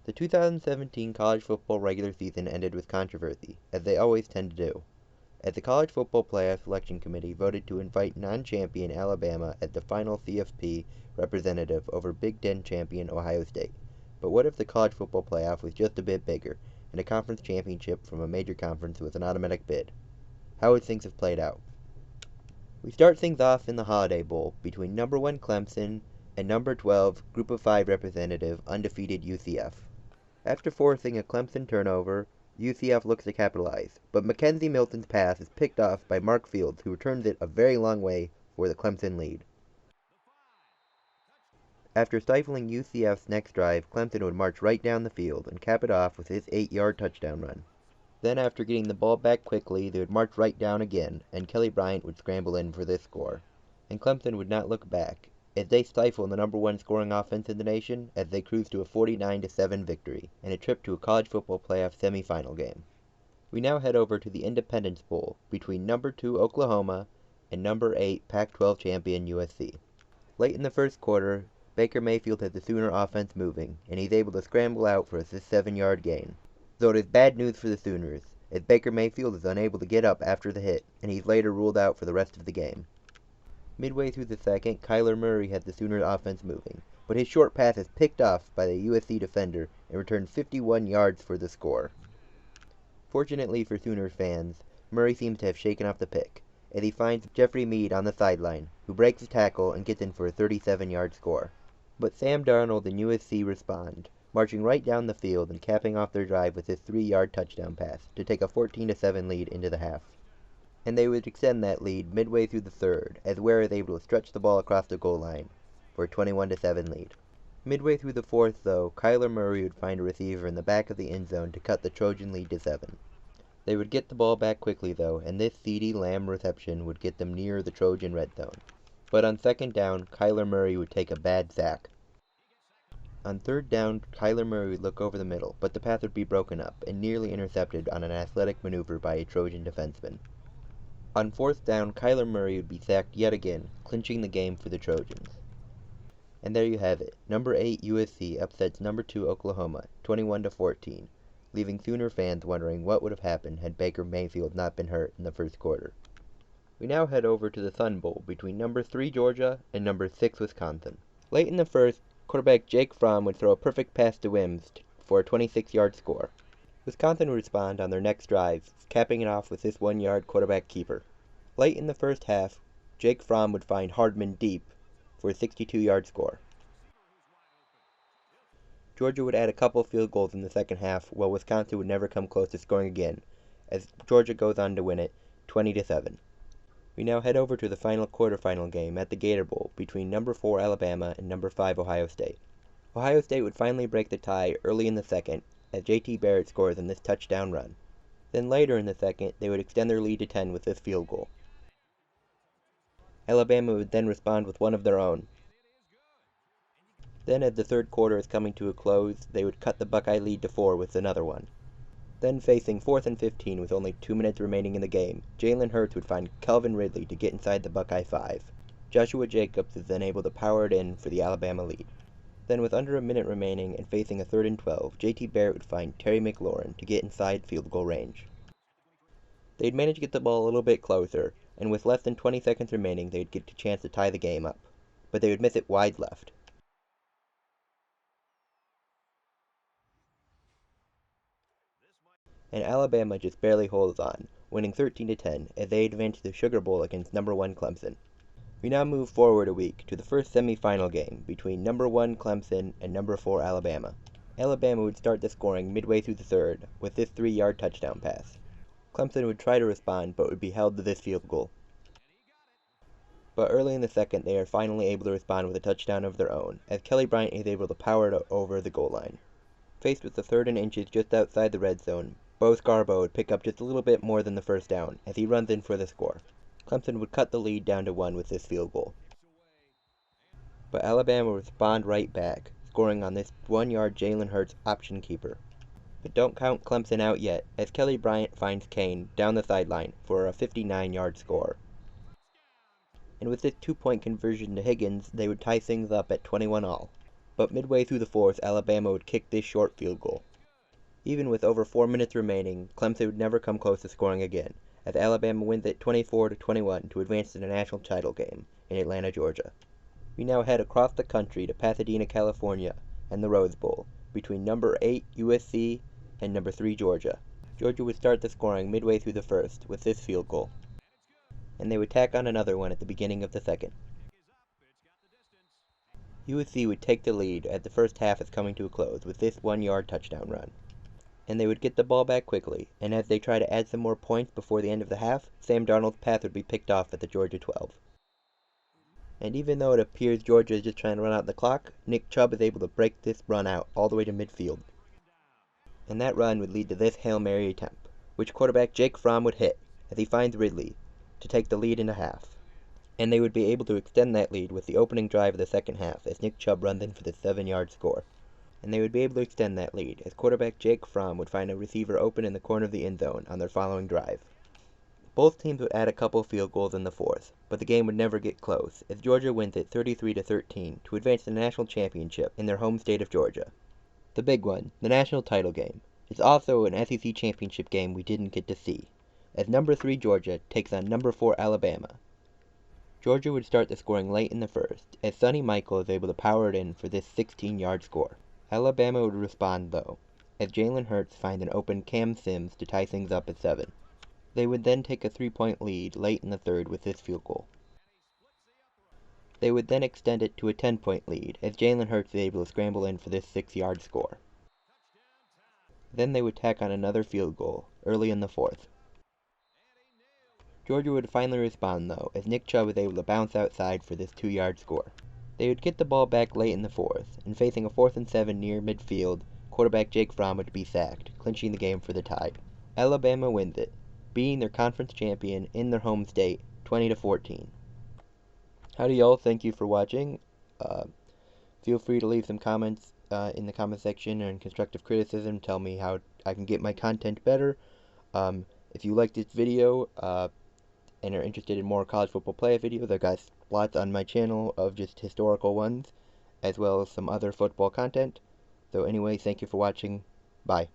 The 2017 college football regular season ended with controversy, as they always tend to do, as the College Football Playoff Selection Committee voted to invite non-champion Alabama as the final CFP representative over Big Ten champion Ohio State. But what if the College Football Playoff was just a bit bigger, and a conference championship from a major conference was an automatic bid? How would things have played out? We start things off in the Holiday Bowl between number 1 Clemson and number 12 Group of 5 representative undefeated UCF. After forcing a Clemson turnover, UCF looks to capitalize, but Mackenzie Milton's pass is picked off by Mark Fields, who returns it a very long way for the Clemson lead. After stifling UCF's next drive, Clemson would march right down the field and cap it off with his 8-yard touchdown run. Then after getting the ball back quickly, they would march right down again, and Kelly Bryant would scramble in for this score. And Clemson would not look back, as they stifle the number 1 scoring offense in the nation as they cruise to a 49-7 victory, and a trip to a college football playoff semifinal game. We now head over to the Independence Bowl between number 2 Oklahoma and number 8 Pac-12 champion USC. Late in the first quarter, Baker Mayfield has the Sooner offense moving, and he's able to scramble out for a 7-yard gain. Though it is bad news for the Sooners, as Baker Mayfield is unable to get up after the hit, and he's later ruled out for the rest of the game. Midway through the second, Kyler Murray has the Sooners offense moving, but his short pass is picked off by the USC defender and returned 51 yards for the score. Fortunately for Sooners fans, Murray seems to have shaken off the pick, as he finds Jeffrey Mead on the sideline, who breaks his tackle and gets in for a 37-yard score. But Sam Darnold and USC respond, marching right down the field and capping off their drive with his 3-yard touchdown pass to take a 14-7 lead into the half. And they would extend that lead midway through the third, as Ware is able to stretch the ball across the goal line for a 21-7 lead. Midway through the fourth, though, Kyler Murray would find a receiver in the back of the end zone to cut the Trojan lead to 7. They would get the ball back quickly, though, and this CeeDee Lamb reception would get them near the Trojan red zone. But on second down, Kyler Murray would take a bad sack. On third down, Kyler Murray would look over the middle, but the pass would be broken up and nearly intercepted on an athletic maneuver by a Trojan defenseman. On fourth down, Kyler Murray would be sacked yet again, clinching the game for the Trojans. And there you have it. Number 8 USC upsets number 2 Oklahoma, 21-14, leaving Sooner fans wondering what would have happened had Baker Mayfield not been hurt in the first quarter. We now head over to the Sun Bowl between number 3 Georgia and number 6 Wisconsin. Late in the first, quarterback Jake Fromm would throw a perfect pass to Wims for a 26-yard score. Wisconsin would respond on their next drive, capping it off with this 1-yard quarterback keeper. Late in the first half, Jake Fromm would find Hardman deep for a 62-yard score. Georgia would add a couple field goals in the second half, while Wisconsin would never come close to scoring again, as Georgia goes on to win it 20-7. We now head over to the final quarterfinal game at the Gator Bowl between number 4 Alabama and number 5 Ohio State. Ohio State would finally break the tie early in the second, as J.T. Barrett scores in this touchdown run. Then later in the second, they would extend their lead to 10 with this field goal. Alabama would then respond with one of their own. Then as the third quarter is coming to a close, they would cut the Buckeye lead to 4 with another one. Then facing 4th and 15 with only 2 minutes remaining in the game, Jalen Hurts would find Calvin Ridley to get inside the Buckeye 5. Joshua Jacobs is then able to power it in for the Alabama lead. Then with under a minute remaining and facing a 3rd and 12, J.T. Barrett would find Terry McLaurin to get inside field goal range. They'd manage to get the ball a little bit closer, and with less than 20 seconds remaining, they'd get a chance to tie the game up. But they would miss it wide left. And Alabama just barely holds on, winning 13-10 as they advance to the Sugar Bowl against number 1 Clemson. We now move forward a week to the first semifinal game between number 1 Clemson and number 4 Alabama. Alabama would start the scoring midway through the third with this 3-yard touchdown pass. Clemson would try to respond but would be held to this field goal. But early in the second, they are finally able to respond with a touchdown of their own, as Kelly Bryant is able to power it over the goal line. Faced with the 3rd and inches just outside the red zone, Bo Scarborough would pick up just a little bit more than the first down as he runs in for the score. Clemson would cut the lead down to 1 with this field goal. But Alabama would respond right back, scoring on this 1-yard Jalen Hurts option keeper. But don't count Clemson out yet, as Kelly Bryant finds Kane down the sideline for a 59-yard score. And with this 2-point conversion to Higgins, they would tie things up at 21-all. But midway through the fourth, Alabama would kick this short field goal. Even with over 4 minutes remaining, Clemson would never come close to scoring again, as Alabama wins it 24-21 to advance to the national title game in Atlanta, Georgia. We now head across the country to Pasadena, California, and the Rose Bowl, between number 8 USC and number 3 Georgia. Georgia would start the scoring midway through the first with this field goal, and they would tack on another one at the beginning of the second. USC would take the lead as the first half is coming to a close with this 1-yard touchdown run. And they would get the ball back quickly, and as they try to add some more points before the end of the half, Sam Darnold's pass would be picked off at the Georgia 12. And even though it appears Georgia is just trying to run out the clock, Nick Chubb is able to break this run out all the way to midfield. And that run would lead to this Hail Mary attempt, which quarterback Jake Fromm would hit as he finds Ridley to take the lead into half. And they would be able to extend that lead with the opening drive of the second half as Nick Chubb runs in for the 7-yard score. And they would be able to extend that lead as quarterback Jake Fromm would find a receiver open in the corner of the end zone on their following drive. Both teams would add a couple field goals in the fourth, but the game would never get close as Georgia wins it 33-13 to advance to the national championship in their home state of Georgia. The big one, the national title game, is also an SEC championship game we didn't get to see, as number 3 Georgia takes on number 4 Alabama. Georgia would start the scoring late in the first, as Sonny Michael is able to power it in for this 16-yard score. Alabama would respond though, as Jalen Hurts finds an open Cam Sims to tie things up at 7. They would then take a 3-point lead late in the third with this field goal. They would then extend it to a 10-point lead, as Jalen Hurts is able to scramble in for this 6-yard score. Then they would tack on another field goal, early in the fourth. Georgia would finally respond though, as Nick Chubb was able to bounce outside for this 2-yard score. They would get the ball back late in the fourth, and facing a 4th and 7 near midfield, quarterback Jake Fromm would be sacked, clinching the game for the tie. Alabama wins it, being their conference champion in their home state, 20-14. Howdy y'all, thank you for watching. Feel free to leave some comments in the comment section and constructive criticism. Tell me how I can get my content better. If you like this video and are interested in more college football playoff videos, I've got lots on my channel of just historical ones, as well as some other football content. So anyway, thank you for watching. Bye.